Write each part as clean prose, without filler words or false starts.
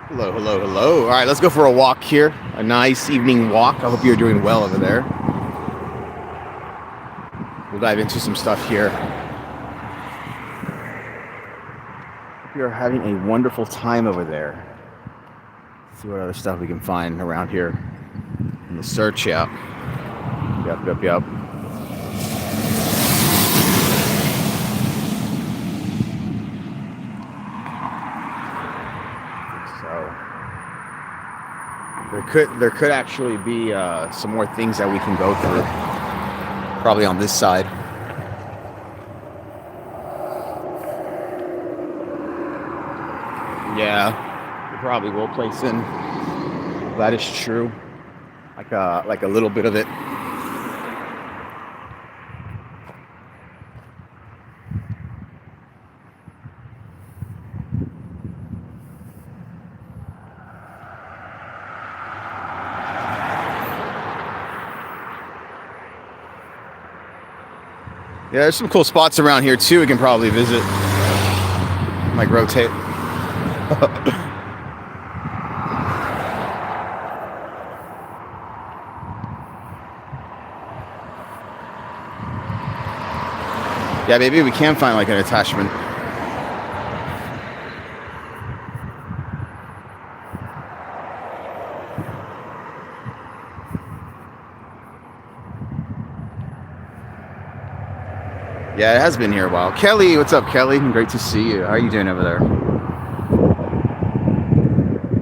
Hello, hello, hello. All right, let's go for a walk here. A nice evening walk. I hope you're doing well over there. We'll dive into some stuff here. Hope you're having a wonderful time over there. Let's see what other stuff we can find around here in the search. Yeah. Yep, yep, yep. So there could actually be some more things that we can go through. Probably on this side. Yeah, we probably will place in. That is true. Like a little bit of it. Yeah, there's some cool spots around here too. We can probably visit. Like rotate. Yeah, maybe we can find like an attachment. Yeah, it has been here a while. Kelly, what's up, Kelly? Great to see you. How are you doing over there?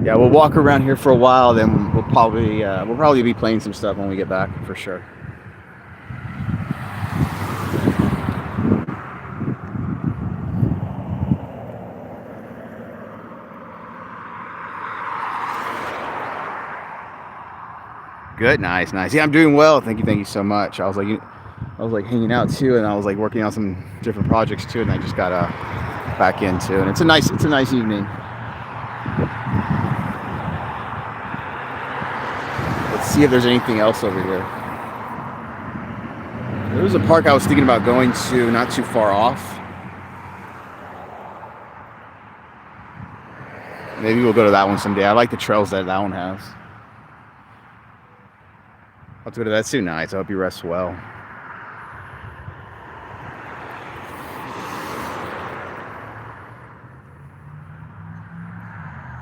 Yeah, we'll walk around here for a while. Then we'll probably be playing some stuff when we get back for sure. Good, nice, nice. Yeah, I'm doing well. Thank you so much. I was like hanging out too, and I was like working on some different projects too, and I just got back into, and it's a nice evening. Let's see if there's anything else over here. There was a park I was thinking about going to, not too far off. Maybe we'll go to that one someday. I like the trails that one has. Let's go to that soon. Nice. I hope you rest well.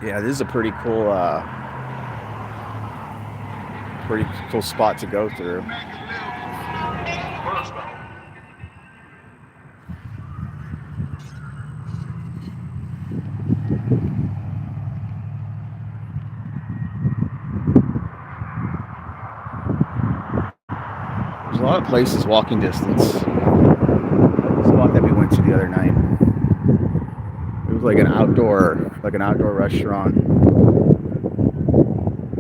Yeah, this is a pretty cool spot to go through. There's a lot of places walking distance. The spot that we went to the other night. It was like an outdoor restaurant.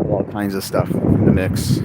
All kinds of stuff in the mix.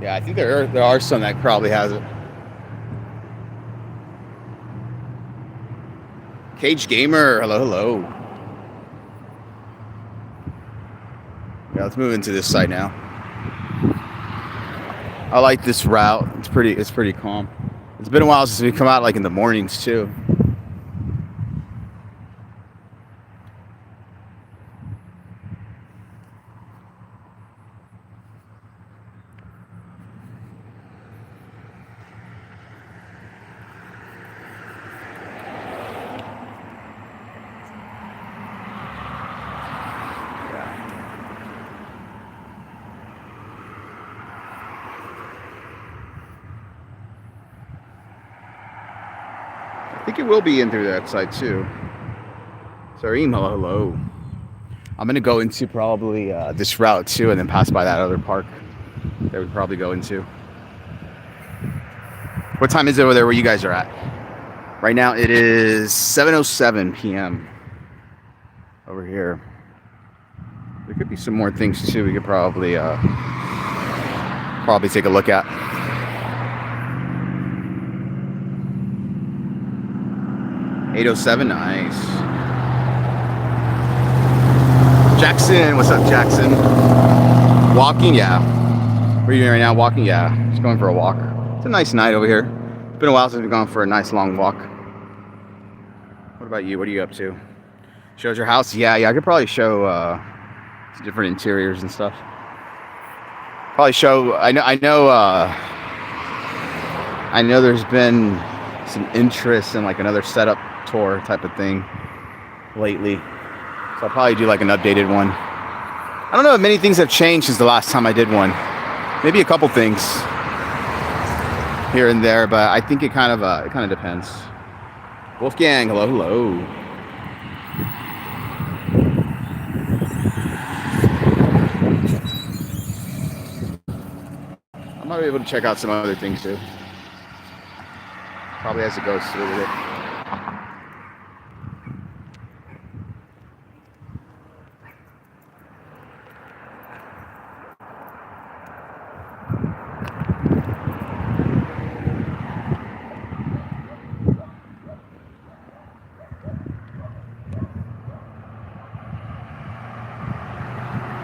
Yeah, I think there are some that probably has it. Cage Gamer, hello, hello. Yeah, let's move into this side now. I like this route. It's pretty calm. It's been a while since we come out like in the mornings too. I think it will be in through that side too. Sorry, hello. I'm gonna go into probably this route too, and then pass by that other park that we probably go into. What time is it over there where you guys are at? Right now it is 7:07 p.m. over here. There could be some more things too. We could probably take a look at. $8:07, nice. Jackson, what's up, Jackson? Walking, yeah. What are you doing right now? Walking, yeah. Just going for a walk. It's a nice night over here. It's been a while since we've gone for a nice long walk. What about you? What are you up to? Shows your house? Yeah, I could probably show some different interiors and stuff. Probably show. I know. There's been some interest in like another setup tour type of thing lately, so I'll probably do like an updated one. I don't know if many things have changed since the last time I did one. Maybe a couple things here and there, but I think it kind of depends. Wolfgang, hello. I might be able to check out some other things too. Probably as it goes through with it.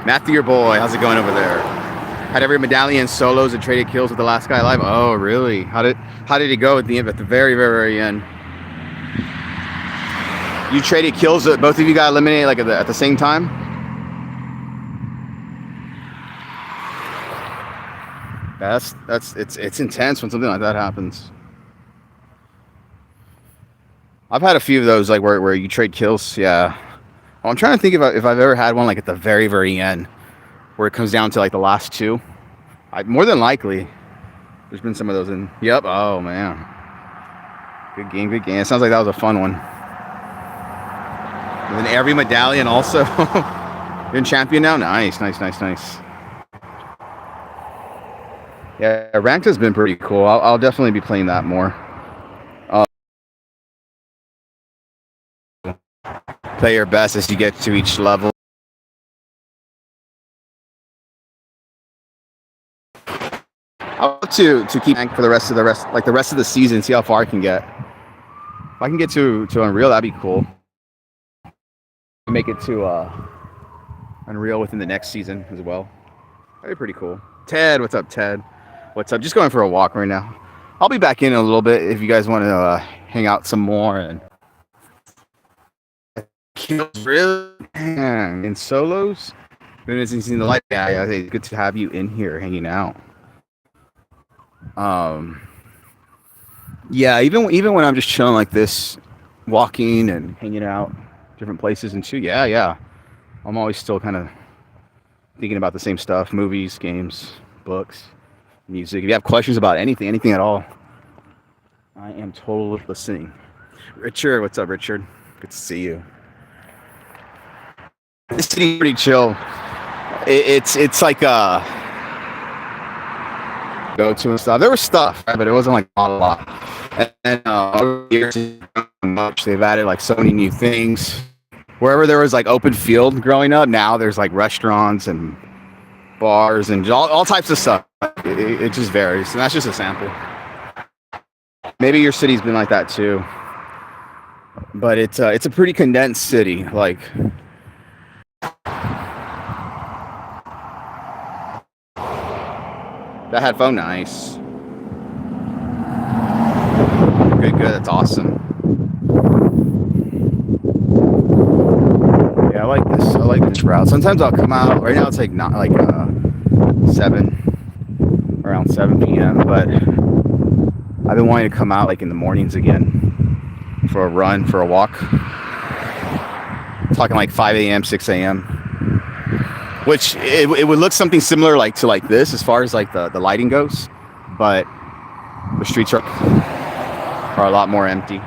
Matthew, your boy, how's it going over there? Had every medallion solos and traded kills with the last guy alive. Oh, really? How did it go at the end? At the very, very, very end, you traded kills. Both of you got eliminated like at the same time. It's intense when something like that happens. I've had a few of those like where you trade kills. Yeah. Well, I'm trying to think if I've ever had one like at the very, very end where it comes down to like the last two. More than likely, there's been some of those in. Yep. Oh man. Good game. It sounds like that was a fun one. And then every medallion also. You're in champion now? Nice. Yeah, ranked has been pretty cool. I'll definitely be playing that more. Play your best as you get to each level. I'll have to keep rank for the rest of the season. See how far I can get. If I can get to Unreal, that'd be cool. Make it to Unreal within the next season as well. That'd be pretty cool. Ted, what's up, Ted? What's up? Just going for a walk right now. I'll be back in a little bit if you guys want to hang out some more and. Kills, really? Man, in solos? Been seen the light guy. It's good to have you in here hanging out. Yeah, even when I'm just chilling like this, walking and hanging out different places and too. Yeah. I'm always still kind of thinking about the same stuff: movies, games, books, music. If you have questions about anything at all, I am totally listening. Richard, what's up, Richard? Good to see you. This city's pretty chill. It's like go to and stuff. There was stuff, right, but it wasn't like a lot. And then over the years, they've added like so many new things. Wherever there was like open field growing up, now there's like restaurants and bars and all types of stuff. it just varies, and that's just a sample. Maybe your city's been like that too, but it's a pretty condensed city. Like that headphone, nice. Good, that's awesome. Yeah, I like this. I like this route. Sometimes I'll come out. Right now it's like not like 7 p.m. But I've been wanting to come out like in the mornings again for a run, for a walk. I'm talking like 5 a.m., 6 a.m. Which it would look something similar like to like this as far as like the lighting goes, but the streets are a lot more empty.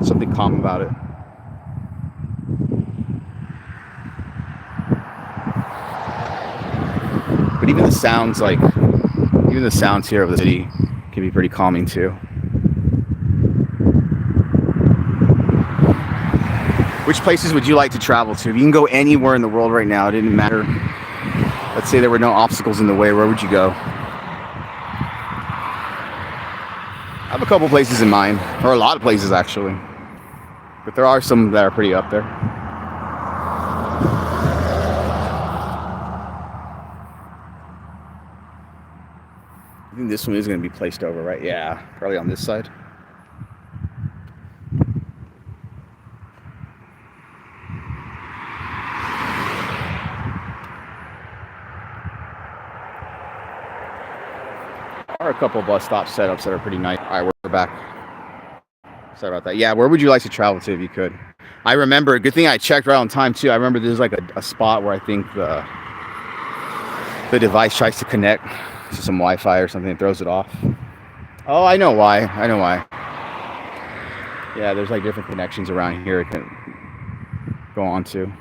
Something calm about it. But even the sounds here of the city can be pretty calming too. Which places would you like to travel to? If you can go anywhere in the world right now, it didn't matter. Let's say there were no obstacles in the way, where would you go? I have a couple places in mind, or a lot of places actually. But there are some that are pretty up there. I think this one is going to be placed over, right? Yeah, probably on this side. There are a couple of bus stop setups that are pretty nice. All right, we're back. Sorry about that. Yeah, where would you like to travel to if you could? I remember, good thing I checked right on time too. I remember there's like a spot where I think the device tries to connect to some Wi-Fi or something and throws it off. Oh, I know why. Yeah, there's like different connections around here it can go on to.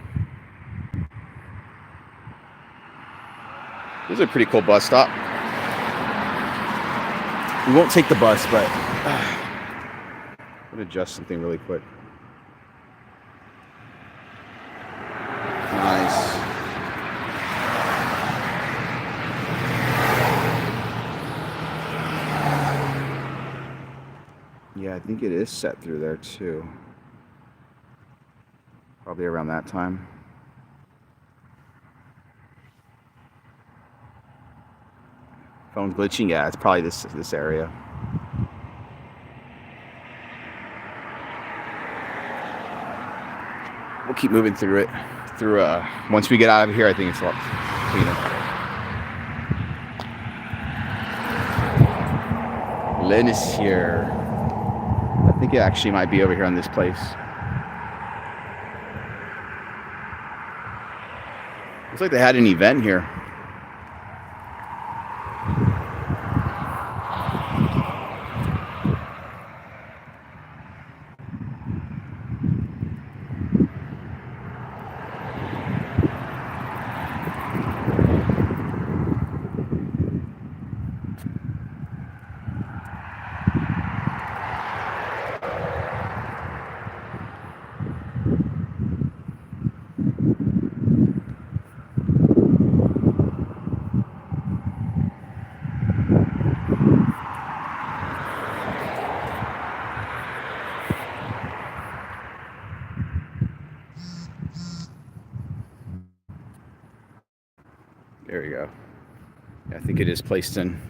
This is a pretty cool bus stop. We won't take the bus, but I'm gonna adjust something really quick. Nice. Yeah, I think it is set through there too. Probably around that time. Phone's glitching. Yeah, it's probably this area. We'll keep moving through it. Once we get out of here, I think it's a lot cleaner. Lynn is here. I think it actually might be over here on this place. Looks like they had an event here. There we go. Yeah, I think it is placed in.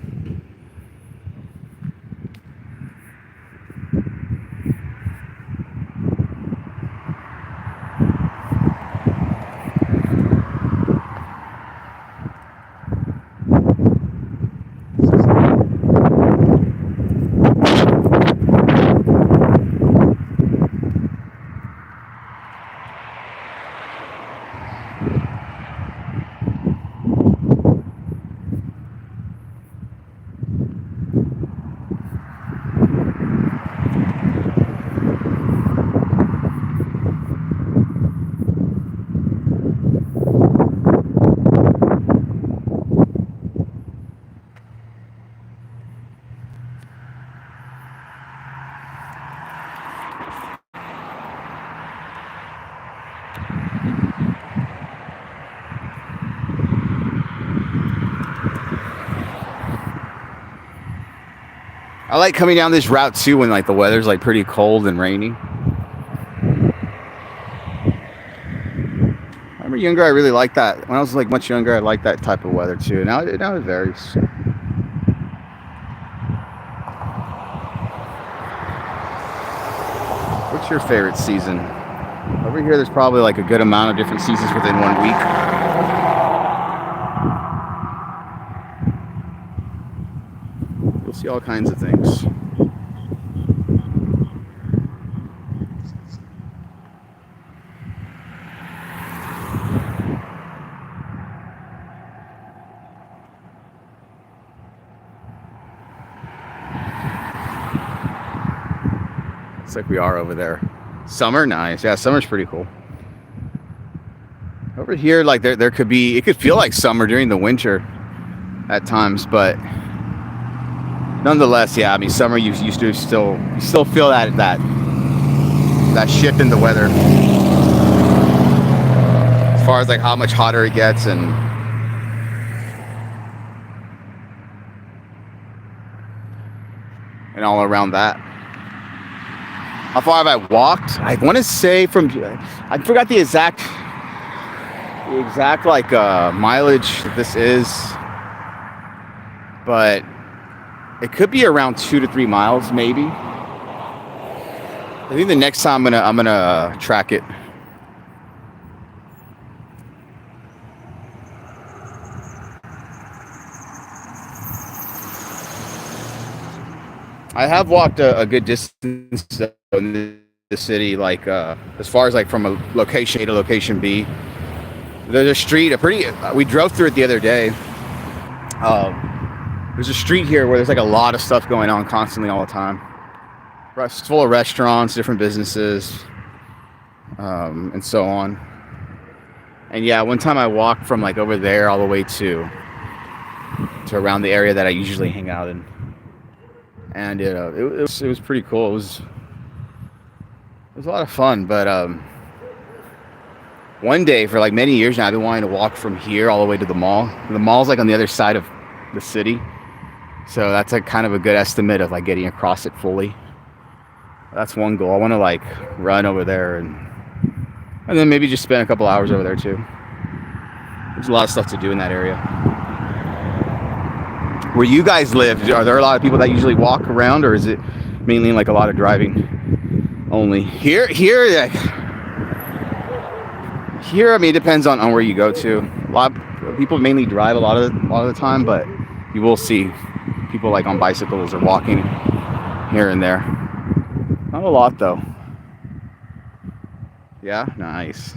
I like coming down this route too when like the weather's like pretty cold and rainy. When I was younger, I really liked that. When I was like much younger, I liked that type of weather too. Now it varies. What's your favorite season? Over here, there's probably like a good amount of different seasons within 1 week. You'll see all kinds of things. Looks like we are over there. Summer, nice. Yeah, summer's pretty cool. Over here, like there could be, it could feel like summer during the winter at times, but nonetheless, yeah. I mean, summer you still feel that shift in the weather as far as like how much hotter it gets and all around that. How far have I walked? I want to say I forgot the exact like mileage that this is, but it could be around 2 to 3 miles, maybe. I think the next time I'm gonna track it. I have walked a good distance in the city, like as far as like from a location A to location B. There's a street, we drove through it the other day. There's a street here where there's like a lot of stuff going on constantly all the time. It's full of restaurants, different businesses, and so on. And yeah, one time I walked from like over there all the way to around the area that I usually hang out in. And it was pretty cool. It was a lot of fun, but one day for like many years now, I've been wanting to walk from here all the way to the mall. The mall's like on the other side of the city, so that's like kind of a good estimate of like getting across it fully. That's one goal. I want to like run over there and then maybe just spend a couple hours over there too. There's a lot of stuff to do in that area. Where you guys live, are there a lot of people that usually walk around, or is it mainly like a lot of driving only? Here, I mean, it depends on where you go to. A lot of people mainly drive a lot of the time, but you will see people like on bicycles or walking here and there. Not a lot though. Yeah, nice.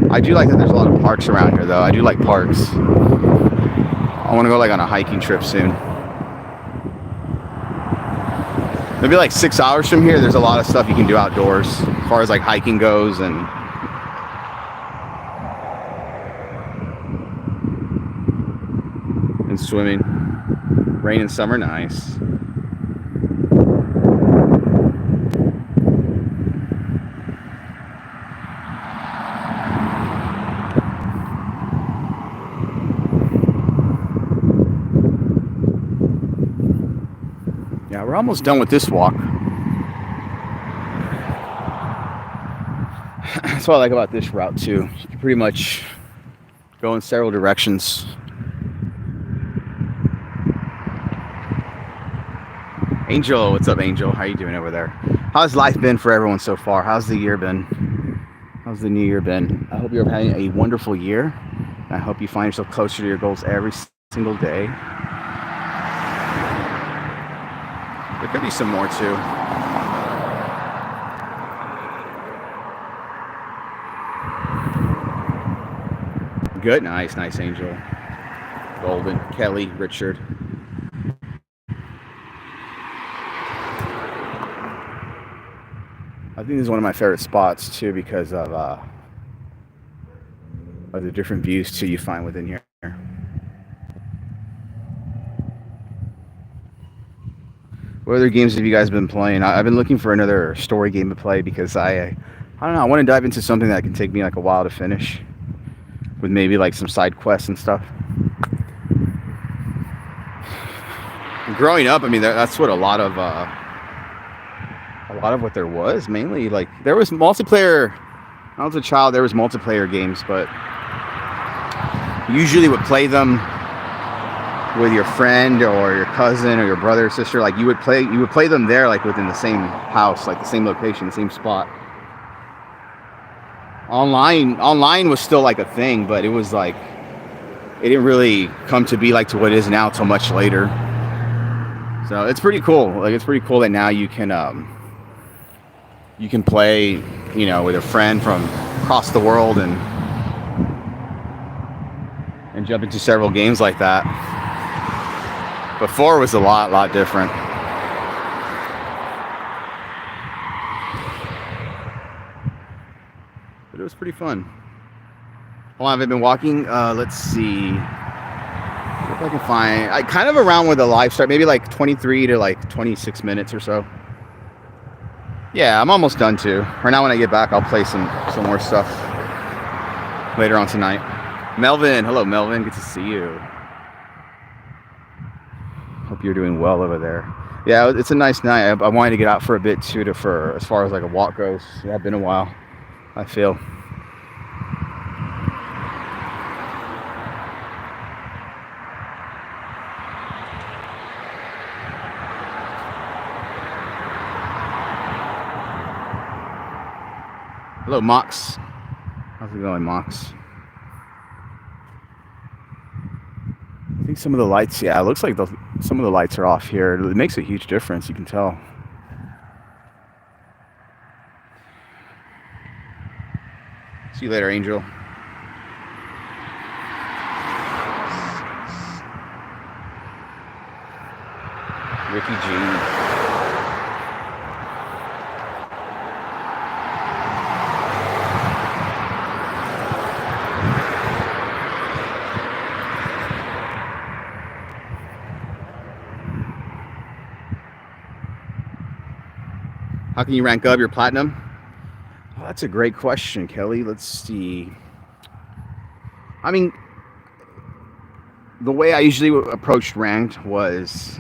I do like that there's a lot of parks around here though. I do like parks. I want to go like on a hiking trip soon. Maybe like 6 hours from here, there's a lot of stuff you can do outdoors as far as like hiking goes and swimming. Rain and summer, nice. Yeah, we're almost done with this walk. That's what I like about this route too. You can pretty much go in several directions. Angel, what's up, Angel? How you doing over there? How's life been for everyone so far? How's the year been? How's the new year been? I hope you're having a wonderful year. I hope you find yourself closer to your goals every single day. There could be some more too. Good, nice, Angel. Golden, Kelly, Richard. I think this is one of my favorite spots too because of the different views too you find within here. What other games have you guys been playing? I've been looking for another story game to play because I don't know. I want to dive into something that can take me like a while to finish, with maybe like some side quests and stuff. growing up, I mean, that's what a lot of what there was. Mainly, like there was multiplayer. When I was a child, there was multiplayer games, but you usually would play them with your friend or your cousin or your brother or sister. Like you would play them there, like within the same house, like the same location, the same spot. Online was still like a thing, but it was like it didn't really come to be like to what it is now till much later. So it's pretty cool. Like it's pretty cool that now you can play, with a friend from across the world and jump into several games like that. Before it was a lot different. But it was pretty fun. How long have I been walking? Let's see. If I can find, kind of around where the live start, maybe like 23 to like 26 minutes or so. Yeah, I'm almost done too. Right now when I get back, I'll play some more stuff later on tonight. Melvin, hello Melvin, good to see you. Hope you're doing well over there. Yeah, it's a nice night. I wanted to get out for a bit too, for as far as like a walk goes. Yeah, it's been a while, I feel. Hello, Mox. How's it going, Mox? I think some of the lights, yeah, it looks like some of the lights are off here. It makes a huge difference, you can tell. See you later, Angel. Ricky G. How can you rank up your platinum? Oh, that's a great question, Kelly. Let's see. I mean, the way I usually approached ranked was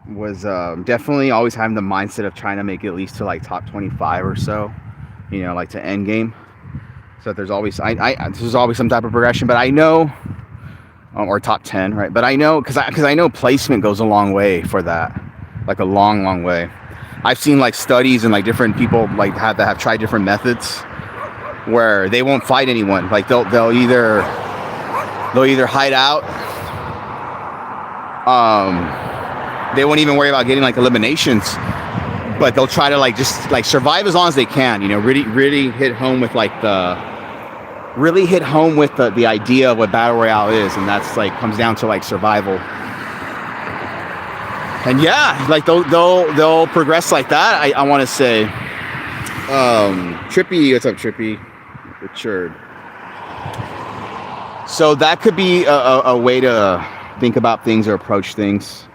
definitely always having the mindset of trying to make it at least to like top 25 or so, like to end game. So that there's always there's always some type of progression. But I know, or top 10, right? But I know because I know placement goes a long way for that, like a long way. I've seen like studies and like different people like have tried different methods where they won't fight anyone. Like they'll either hide out. They won't even worry about getting like eliminations, but they'll try to like just like survive as long as they can. Really hit home with like the idea of what battle royale is, and that's like comes down to like survival. And yeah, like they'll progress like that. I want to say, Trippy, what's up, Trippy? Richard. So that could be a way to think about things or approach things.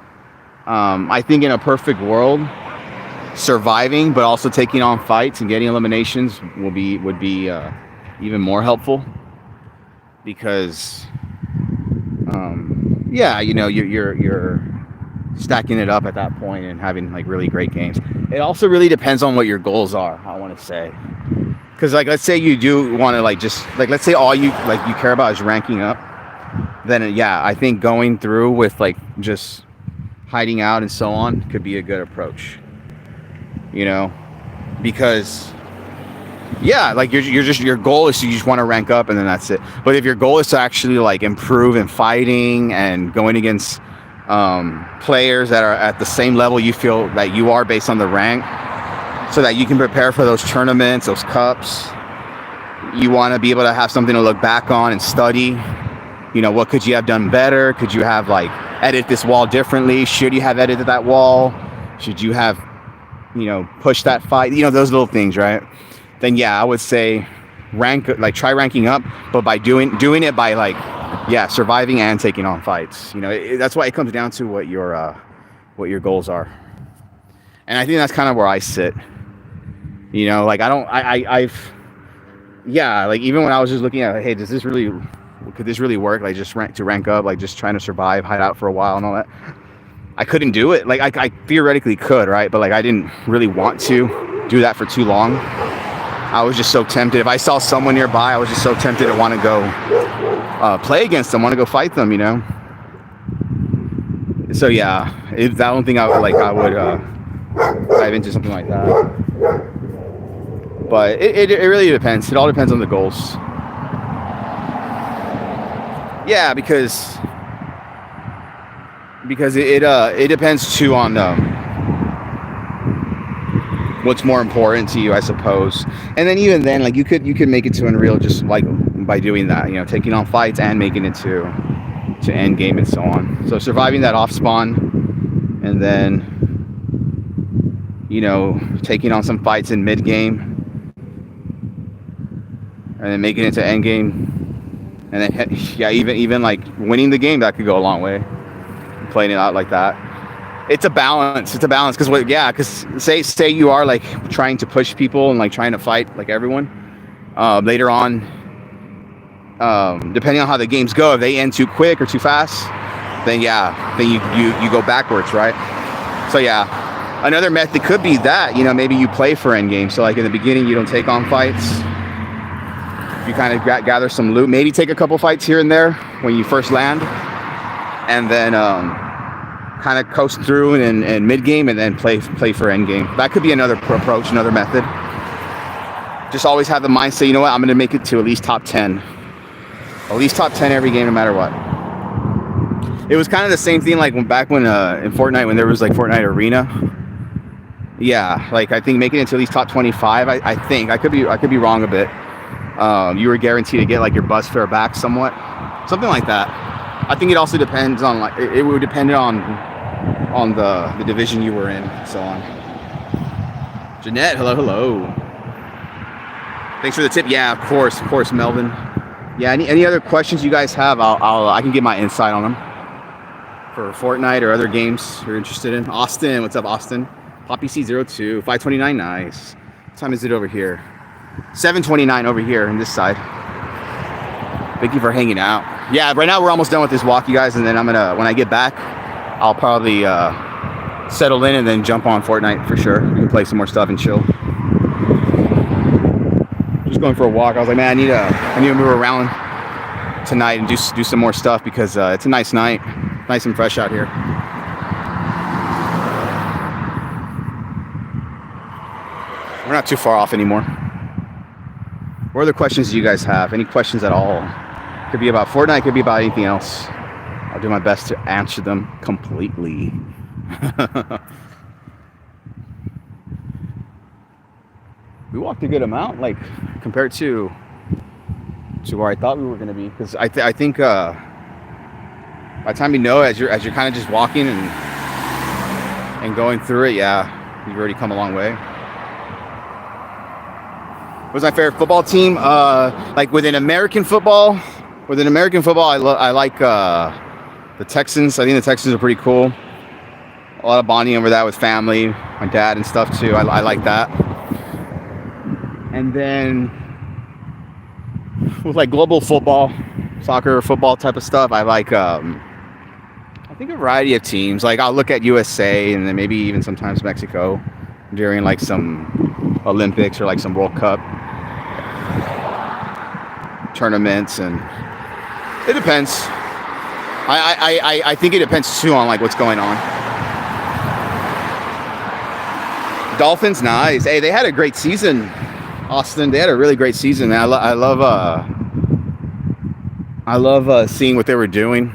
I think in a perfect world, surviving but also taking on fights and getting eliminations would be even more helpful, because you're stacking it up at that point and having like really great games. It also really depends on what your goals are, I want to say, because like let's say you do want to like just like let's say all you care about is ranking up, then yeah, I think going through with like just hiding out and so on could be a good approach, because yeah, like your goal is you just want to rank up and then that's it. But if your goal is to actually like improve in fighting and going against players that are at the same level you feel that you are based on the rank, so that you can prepare for those tournaments, those cups, you want to be able to have something to look back on and study. What could you have done better? Could you have like edit this wall differently? Should you have edited that wall? Should you have pushed that fight? Those little things, right? Then yeah, I would say try ranking up, but by doing it by like surviving and taking on fights. That's why it comes down to what your goals are. And I think that's kind of where I sit. Like like even when I was just looking at, hey, could this really work? Like just rank up, like just trying to survive, hide out for a while and all that. I couldn't do it. Like I theoretically could, right? But like I didn't really want to do that for too long. I was just so tempted. If I saw someone nearby, I was just so tempted to want to go play against them, want to go fight them, you know. So yeah, I don't think I would dive into something like that. But it really depends. It all depends on the goals. Yeah, because it depends too on what's more important to you, I suppose. And then even then, like you could make it to Unreal just like by doing that, you know, taking on fights and making it to end game and so on. So surviving that off spawn, and then, you know, taking on some fights in mid game, and then making it to end game, and then yeah, even like winning the game, that could go a long way. Playing it out like that, it's a balance. It's a balance because say you are like trying to push people and like trying to fight like everyone. Later on, depending on how the games go, if they end too quick or too fast, then you go backwards, right? So yeah, another method could be that, you know, maybe you play for end game. So like in the beginning, you don't take on fights. You kind of gather some loot, maybe take a couple fights here and there when you first land, and then kind of coast through and mid game, and then play for end game. That could be another approach, another method. Just always have the mindset, you know what, I'm going to make it to at least top 10. At least top 10 every game, no matter what. It was kind of the same thing like back when in Fortnite, when there was like Fortnite Arena. Yeah, like I think making it to at least top 25. I think I could be wrong a bit. You were guaranteed to get like your bus fare back somewhat, something like that. I think it also depends on like it would depend on the division you were in, and so on. Jeanette, hello. Thanks for the tip. Yeah, of course, Melvin. Yeah, any other questions you guys have, I can get my insight on them for Fortnite or other games you're interested in. Austin, what's up, Austin? Poppy C02, 529, nice. What time is it over here? 7:29 over here on this side. Thank you for hanging out. Yeah, right now we're almost done with this walk, you guys, and then when I get back, I'll probably settle in and then jump on Fortnite for sure. We can play some more stuff and chill. Just going for a walk. I was like, man, I need to move around tonight and do some more stuff because it's a nice night, nice and fresh out here. We're not too far off anymore. What other questions do you guys have? Any questions at all? Could be about Fortnite, could be about anything else. I'll do my best to answer them completely. We walked a good amount, like compared to where I thought we were going to be. Because I think by the time you know, as you're kind of just walking and going through it, yeah, you've already come a long way. What's my favorite football team? Like within American football, I like the Texans. I think the Texans are pretty cool. A lot of bonding over that with family, my dad and stuff too. I like that. And then with like global football, soccer, football type of stuff, I like I think a variety of teams. Like I'll look at USA and then maybe even sometimes Mexico during like some Olympics or like some World Cup tournaments, and it depends. I think it depends too on like what's going on. Dolphins, nice. Hey, they had a great season, Austin. They had a really great season. I love seeing what they were doing.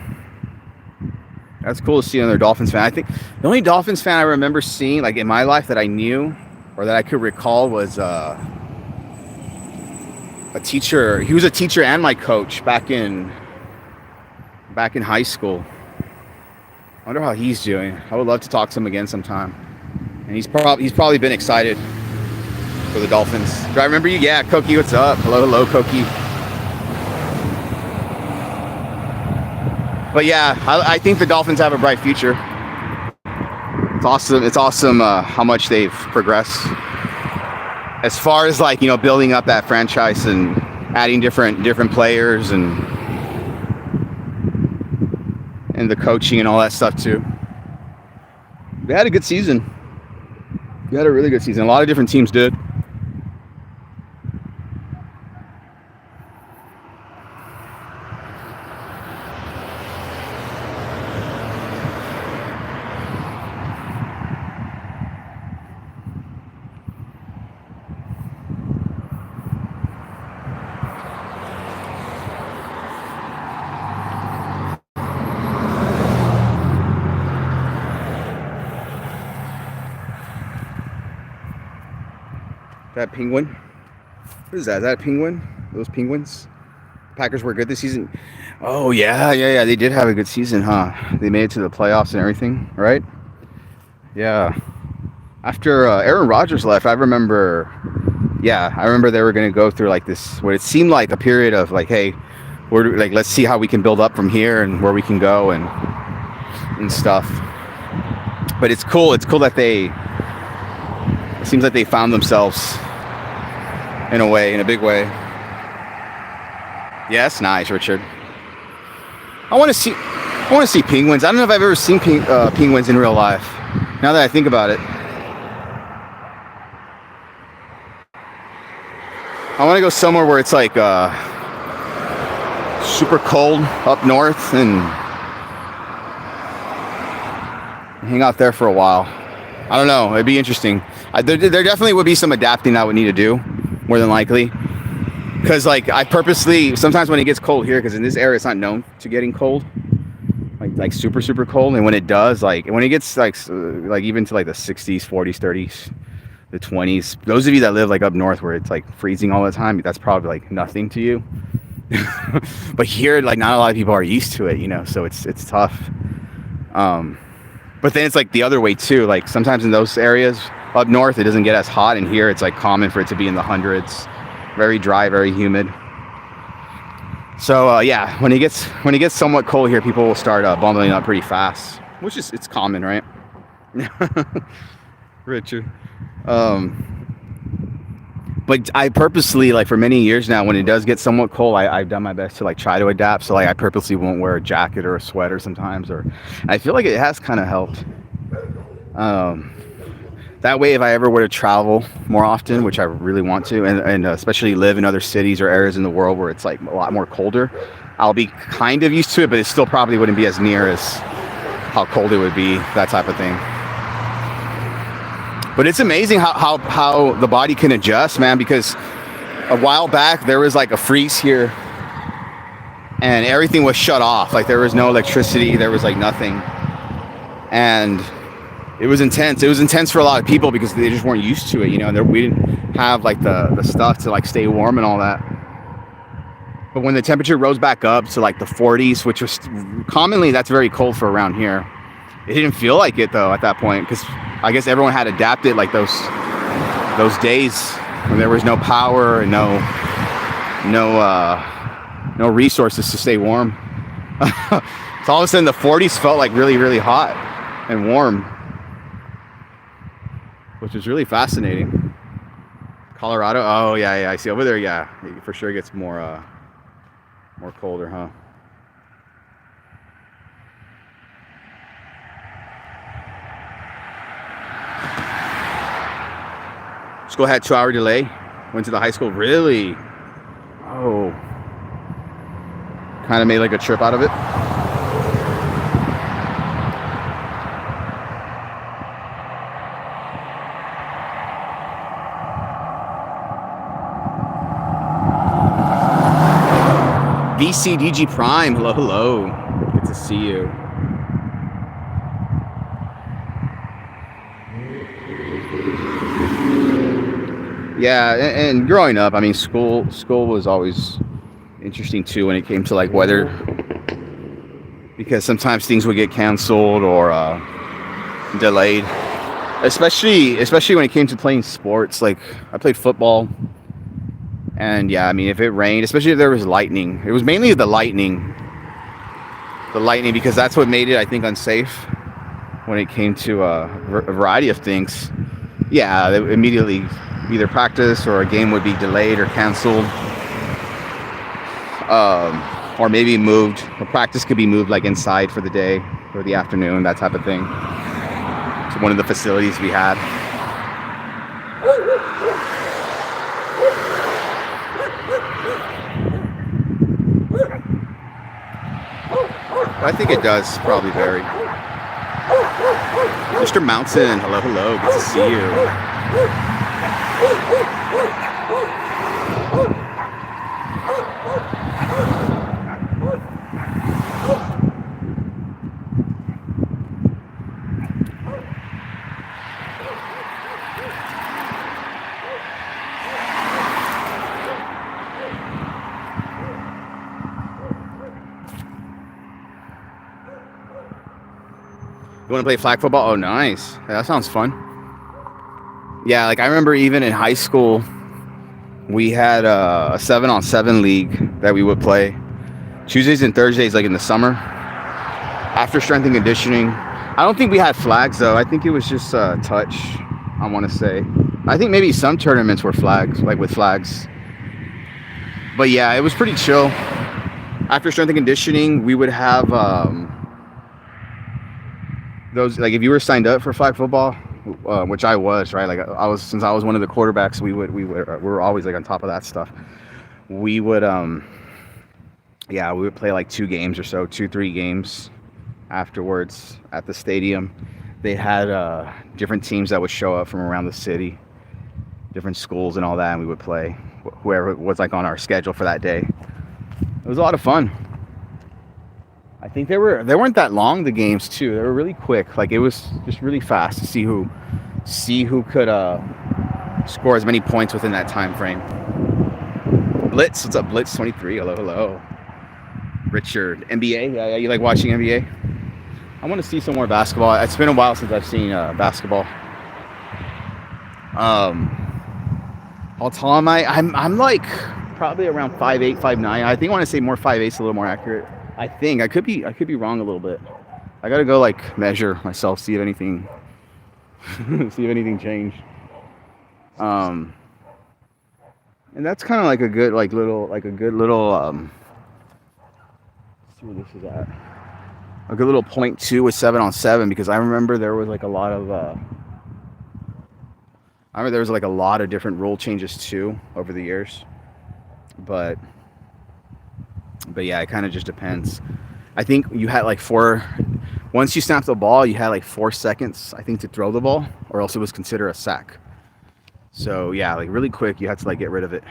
That's cool to see another Dolphins fan. I think the only Dolphins fan I remember seeing like in my life that I knew or that I could recall was a teacher. He was a teacher and my coach back in high school. I wonder how he's doing. I would love to talk to him again sometime. And he's probably been excited for the Dolphins. Do I remember you? Yeah, Koki, what's up? Hello, Koki. But yeah, I think the Dolphins have a bright future. It's awesome how much they've progressed. As far as like, you know, building up that franchise and adding different players and the coaching and all that stuff too. they had a good season. They had a really good season. A lot of different teams did. That penguin. What is that? Is that a penguin? Those penguins? Packers were good this season. Oh yeah. They did have a good season, huh? They made it to the playoffs and everything, right? Yeah. After Aaron Rodgers left, I remember they were going to go through like this, what it seemed like a period of like, hey, we're like, let's see how we can build up from here and where we can go and stuff. But it's cool. It's cool that it seems like they found themselves in a big way. Yeah, that's nice, Richard. I want to see penguins. I don't know if I've ever seen penguins in real life. Now that I think about it, I want to go somewhere where it's like super cold up north and hang out there for a while. I don't know. It'd be interesting. There definitely would be some adapting I would need to do, more than likely. Because like I purposely, sometimes when it gets cold here, because in this area it's not known to getting cold, like super super cold, and when it does, like when it gets like even to like the 60s, 40s, 30s, the 20s, those of you that live like up north where it's like freezing all the time, that's probably like nothing to you. But here, like not a lot of people are used to it, you know, so it's tough. But then it's like the other way too. Like sometimes in those areas up north, it doesn't get as hot, and here it's like common for it to be in the hundreds. Very dry, very humid. So yeah, when it gets somewhat cold here, people will start bumbling up pretty fast, which is it's common, right? Richard. But I purposely, like for many years now, when it does get somewhat cold, I've done my best to like try to adapt. So like I purposely won't wear a jacket or a sweater sometimes, or I feel like it has kind of helped. That way, if I ever were to travel more often, which I really want to, and especially live in other cities or areas in the world where it's like a lot more colder, I'll be kind of used to it, but it still probably wouldn't be as near as how cold it would be, that type of thing. But it's amazing how the body can adjust, man, because a while back there was like a freeze here and everything was shut off. Like there was no electricity, there was like nothing. And it was intense. It was intense for a lot of people because they just weren't used to it, you know, and we didn't have like the stuff to like stay warm and all that. But when the temperature rose back up to like the 40s, which was commonly, that's very cold for around here. It didn't feel like it though at that point, because I guess everyone had adapted like those days when there was no power and no resources to stay warm. So all of a sudden the 40s felt like really, really hot and warm, which is really fascinating. Colorado, oh yeah, I see over there. Yeah, for sure it gets more colder, huh? School had 2-hour delay. Went to the high school. Really? Oh. Kind of made like a trip out of it. VCDG Prime, hello. Good to see you. Yeah, and growing up, I mean, school was always interesting too when it came to like weather, because sometimes things would get canceled or delayed, especially when it came to playing sports. Like I played football, and yeah, I mean, if it rained, especially if there was lightning, it was mainly the lightning because that's what made it, I think, unsafe when it came to a variety of things. Yeah, immediately either practice or a game would be delayed or canceled, or maybe moved. Or practice could be moved like inside for the day or the afternoon, that type of thing. to one of the facilities we had. I think it does probably vary. Mr. Mountain, hello, hello, good to see you. You want to play flag football? Oh, nice. That sounds fun. Yeah, like I remember even in high school, we had a 7-on-7 league that we would play Tuesdays and Thursdays, like in the summer, after strength and conditioning. I don't think we had flags though. I think it was just touch, I want to say. I think maybe some tournaments were flags, like with flags. But yeah, it was pretty chill. After strength and conditioning, we would have those, like if you were signed up for flag football, which I was, right? Like since I was one of the quarterbacks, we were always like on top of that stuff. We would we would play like 2 games or so, 2-3 games afterwards at the stadium. They had different teams that would show up from around the city, different schools and all that, and we would play whoever was like on our schedule for that day. It was a lot of fun. I think they weren't that long, the games too. They were really quick. Like it was just really fast to see who could score as many points within that time frame. Blitz, what's up, Blitz 23? Hello, hello. Richard, NBA? Yeah, you like watching NBA? I want to see some more basketball. It's been a while since I've seen basketball. How tall am I? I'm like probably around 5'8", 5'9". I think I want to say more 5'8", a little more accurate. I think I could be wrong a little bit. I gotta go like measure myself, see if anything changed. And that's kind of like a good little let's see where this is at. A good little 0.2 with 7-on-7, because I remember there was like a lot of a lot of different rule changes too over the years. But yeah, it kind of just depends. I think you had like once you snapped the ball, you had like 4 seconds, I think, to throw the ball, or else it was considered a sack. So yeah, like really quick, you had to like get rid of it.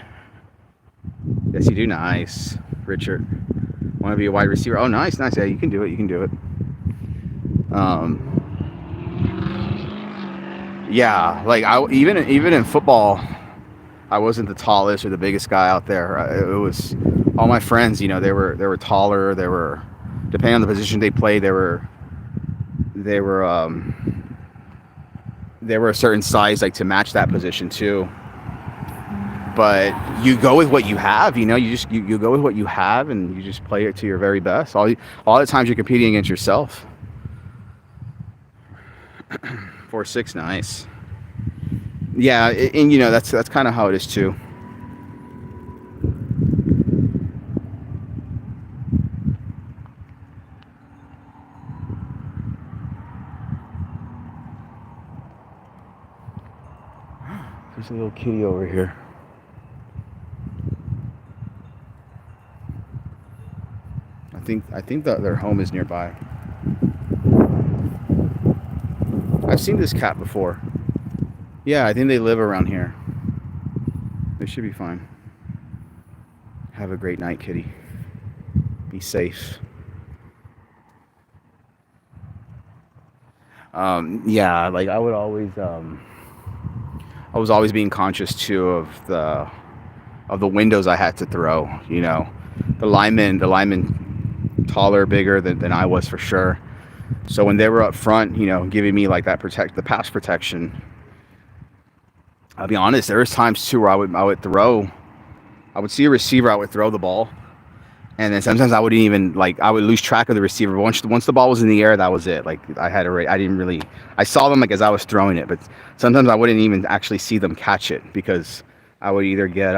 Yes, you do. Nice, Richard. Want to be a wide receiver? Oh, nice. Yeah, you can do it. Yeah, like even in football, I wasn't the tallest or the biggest guy out there. It was all my friends. You know, they were taller. They were, depending on the position they played, they were a certain size, like to match that position too. But you go with what you have, you know. You go with what you have, and you just play it to your very best. All the times you're competing against yourself. 4'6", nice. Yeah, and you know that's kind of how it is too. There's a little kitty over here. I think that their home is nearby. I've seen this cat before. Yeah, I think they live around here. They should be fine. Have a great night, kitty. Be safe. Yeah, like I was always being conscious too of the windows I had to throw. You know, the linemen taller, bigger than I was for sure. So when they were up front, you know, giving me like that the pass protection, I'll be honest, there was times too where I would see a receiver, I would throw the ball, and then sometimes I wouldn't even, like, I would lose track of the receiver. Once the ball was in the air, that was it. Like I saw them like as I was throwing it, but sometimes I wouldn't even actually see them catch it, because I would either get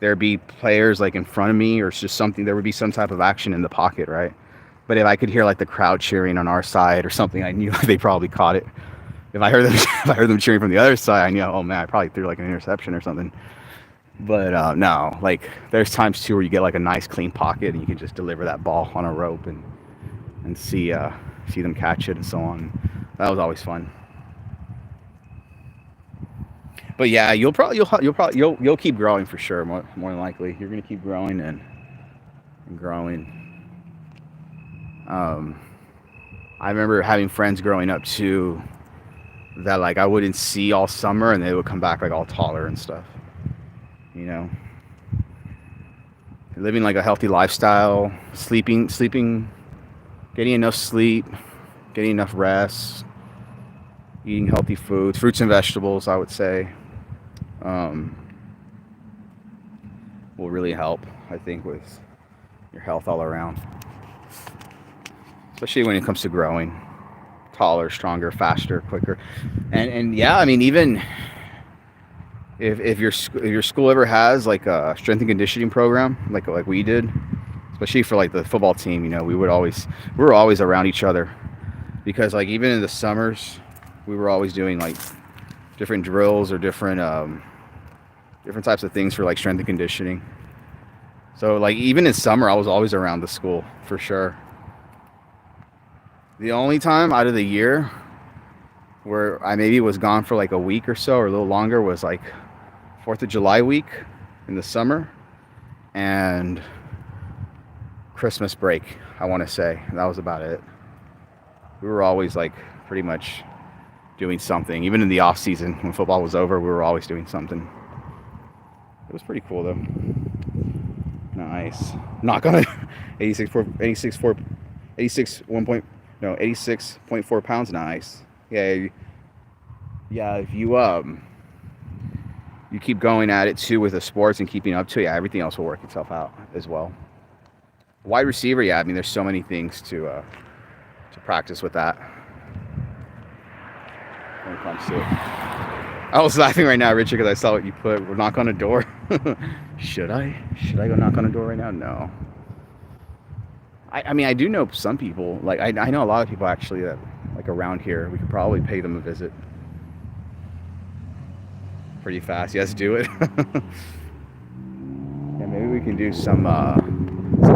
there'd be players like in front of me, or it's just something, there would be some type of action in the pocket, right? But if I could hear like the crowd cheering on our side or something, I knew they probably caught it. If I heard them, if I heard them cheering from the other side, I knew, oh man, I probably threw like an interception or something. But no, like there's times too where you get like a nice clean pocket and you can just deliver that ball on a rope and see them catch it and so on. That was always fun. But yeah, you'll keep growing for sure. More than likely, you're gonna keep growing and growing. Um, I remember having friends growing up too that like I wouldn't see all summer, and they would come back like all taller and stuff. You know, living like a healthy lifestyle, sleeping, getting enough sleep, getting enough rest, eating healthy foods, fruits and vegetables, I would say, um, will really help, I think, with your health all around, especially when it comes to growing taller, stronger, faster, quicker. And yeah, I mean, even if your school ever has like a strength and conditioning program, like we did, especially for like the football team, you know, we were always around each other, because like even in the summers, we were always doing like different drills or different types of things for like strength and conditioning. So like even in summer, I was always around the school for sure. The only time out of the year where I maybe was gone for like a week or so or a little longer was like 4th of July week in the summer and Christmas break, I want to say. That was about it. We were always like pretty much doing something. Even in the off season when football was over, we were always doing something. It was pretty cool though. Nice. Knock on it. 86.4 pounds. Nice. Yeah. Yeah, if you keep going at it too with the sports and keeping up to it, yeah, everything else will work itself out as well. Wide receiver, yeah, I mean there's so many things to practice with that when it comes to it. I was laughing right now, Richard, because I saw what you put. We'll knock on a door. Should I go knock on a door right now? No. I mean, I do know some people. Like, I know a lot of people actually that, like, around here. We could probably pay them a visit pretty fast. Yes, do it. Yeah, maybe we can do some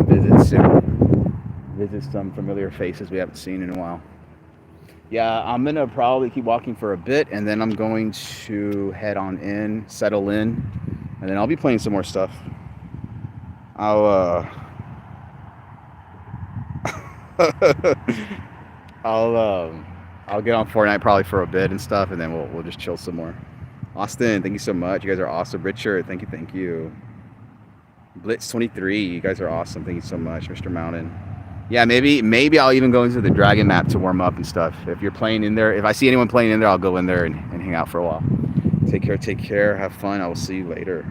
visits soon. Visit some familiar faces we haven't seen in a while. Yeah, I'm gonna probably keep walking for a bit, and then I'm going to head on in, settle in, and then I'll be playing some more stuff. I'll I'll get on Fortnite probably for a bit and stuff, and then we'll just chill some more. Austin, thank you so much. You guys are awesome. Richard, thank you. Blitz 23, you guys are awesome. Thank you so much, Mr. Mountain. Yeah, maybe I'll even go into the Dragon map to warm up and stuff. If you're playing in there, if I see anyone playing in there, I'll go in there and hang out for a while. Take care. Have fun. I will see you later.